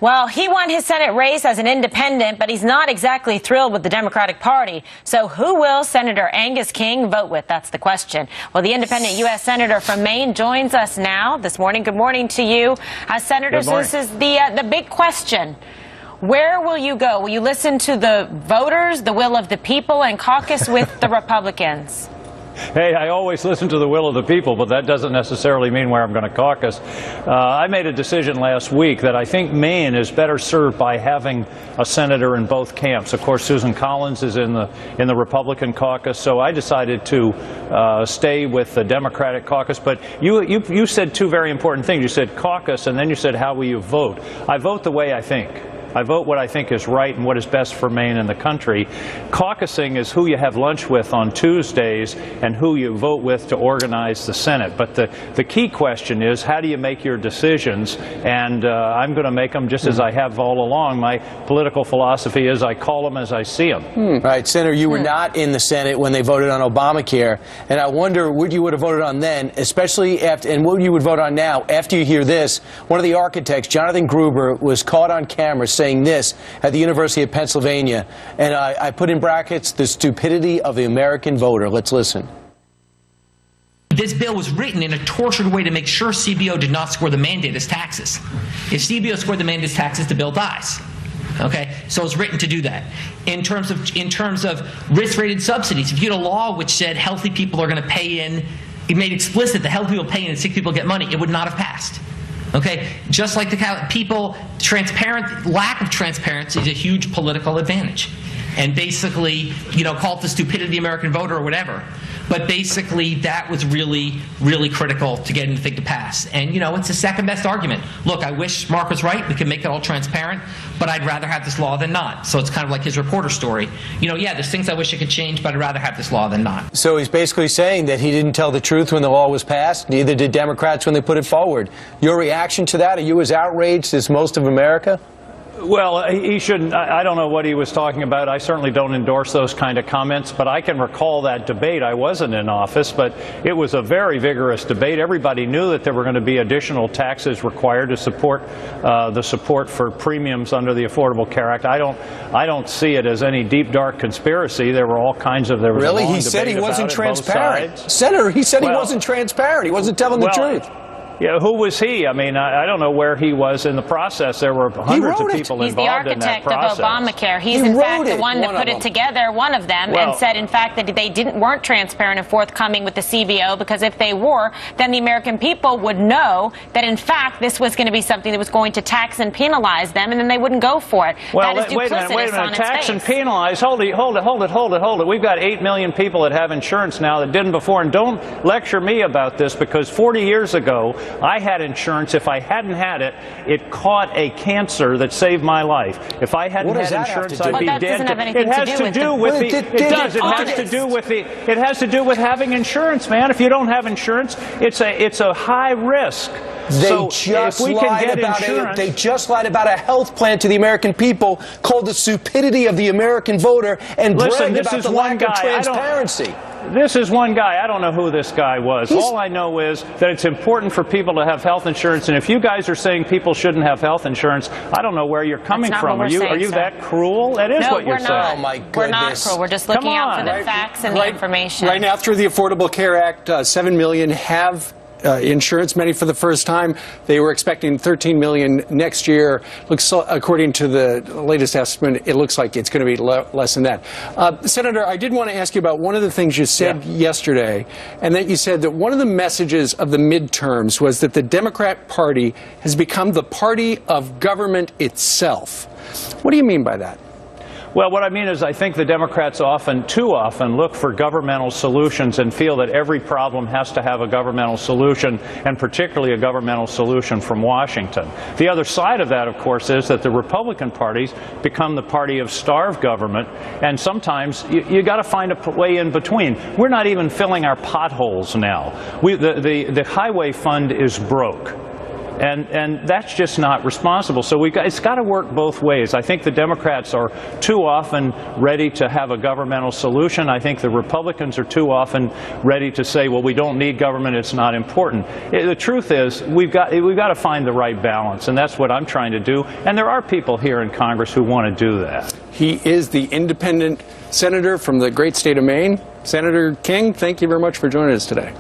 Well, he won his Senate race as an independent, but he's not exactly thrilled with the Democratic Party. So who will Senator Angus King vote with? That's the question. Well, the independent U.S. Senator from Maine joins us now this morning. Good morning to you. Senators, this is the big question. Where will you go? Will you listen to the voters, the will of the people, and caucus with the Republicans? Hey, I always listen to the will of the people, but that doesn't necessarily mean where I'm going to caucus. I made a decision last week that I think Maine is better served by having a senator in both camps. Of course, Susan Collins is in the Republican caucus, so I decided to stay with the Democratic caucus. But you said two very important things. You said caucus, and then you said how will you vote. I vote the way I think. I vote what I think is right and what is best for Maine and the country. Caucusing is who you have lunch with on Tuesdays and who you vote with to organize the Senate. But the key question is, how do you make your decisions? And I'm going to make them just as I have all along. My political philosophy is I call them as I see them. All right, Senator, you were not in the Senate when they voted on Obamacare. And I wonder what you would have voted on then, especially after, and what you would vote on now after you hear this. One of the architects, Jonathan Gruber, was caught on camera saying this at the University of Pennsylvania, and I put in brackets the stupidity of the American voter. Let's listen. This bill was written in a tortured way to make sure CBO did not score the mandate as taxes. If CBO scored the mandate as taxes, the bill dies. Okay, so it's written to do that. In terms of risk-rated subsidies, if you had a law which said healthy people are going to pay in, it made explicit that healthy people pay in and sick people get money, it would not have passed. Okay, just like the people, lack of transparency is a huge political advantage. And basically, call it the stupidity of the American voter or whatever. But basically, that was really, really critical to getting the thing to pass. And, it's the second best argument. Look, I wish Mark was right. We can make it all transparent. But I'd rather have this law than not. So it's kind of like his reporter story. Yeah, there's things I wish I could change, but I'd rather have this law than not. So he's basically saying that he didn't tell the truth when the law was passed. Neither did Democrats when they put it forward. Your reaction to that? Are you as outraged as most of America? Well, he shouldn't. I don't know what he was talking about. I certainly don't endorse those kind of comments, but I can recall that debate. I wasn't in office, but it was a very vigorous debate. Everybody knew that there were going to be additional taxes required to support the support for premiums under the Affordable Care Act. I don't see it as any deep, dark conspiracy. There were all kinds of, there was really? A long he said he wasn't transparent. Senator, he said he wasn't transparent. He wasn't telling the truth. Yeah, who was he? I mean, I don't know where he was in the process. There were hundreds of people involved in that process. He's the architect of Obamacare. He's in fact the one that put it together, one of them, and said, in fact, that they weren't transparent and forthcoming with the CBO, because if they were, then the American people would know that, in fact, this was going to be something that was going to tax and penalize them, and then they wouldn't go for it. Well, wait a minute. Tax and penalize? Hold it. We've got 8 million people that have insurance now that didn't before, and don't lecture me about this, because 40 years ago, I had insurance. If I hadn't had it, it caught a cancer that saved my life. If I hadn't had insurance, I'd be dead. It has to do with the. It does. It has to do with having insurance, man. If you don't have insurance, it's a high risk. They just lied about a health plan to the American people called the stupidity of the American voter and bragged about the lack of transparency. This is one guy. I don't know who this guy was. All I know is that it's important for people to have health insurance. And if you guys are saying people shouldn't have health insurance, I don't know where you're coming from. Are you that cruel? That is what you're saying. Oh, my goodness. We're not cruel. We're just looking out for the facts and the information. Right now, through the Affordable Care Act, 7 million have insurance, many for the first time. They were expecting 13 million next year. According to the latest estimate, it looks like it's going to be less than that. Senator, I did want to ask you about one of the things you said yesterday, and that you said that one of the messages of the midterms was that the Democrat Party has become the party of government itself. What do you mean by that? Well, what I mean is I think the Democrats too often look for governmental solutions and feel that every problem has to have a governmental solution, and particularly a governmental solution from Washington. The other side of that, of course, is that the Republican parties become the party of starved government, and sometimes you got to find a way in between. We're not even filling our potholes now. The highway fund is broke. And that's just not responsible. So it's got to work both ways. I think the Democrats are too often ready to have a governmental solution. I think the Republicans are too often ready to say, well, we don't need government, it's not important. The truth is, we've got to find the right balance, and that's what I'm trying to do. And there are people here in Congress who want to do that. He is the independent senator from the great state of Maine. Senator King, thank you very much for joining us today.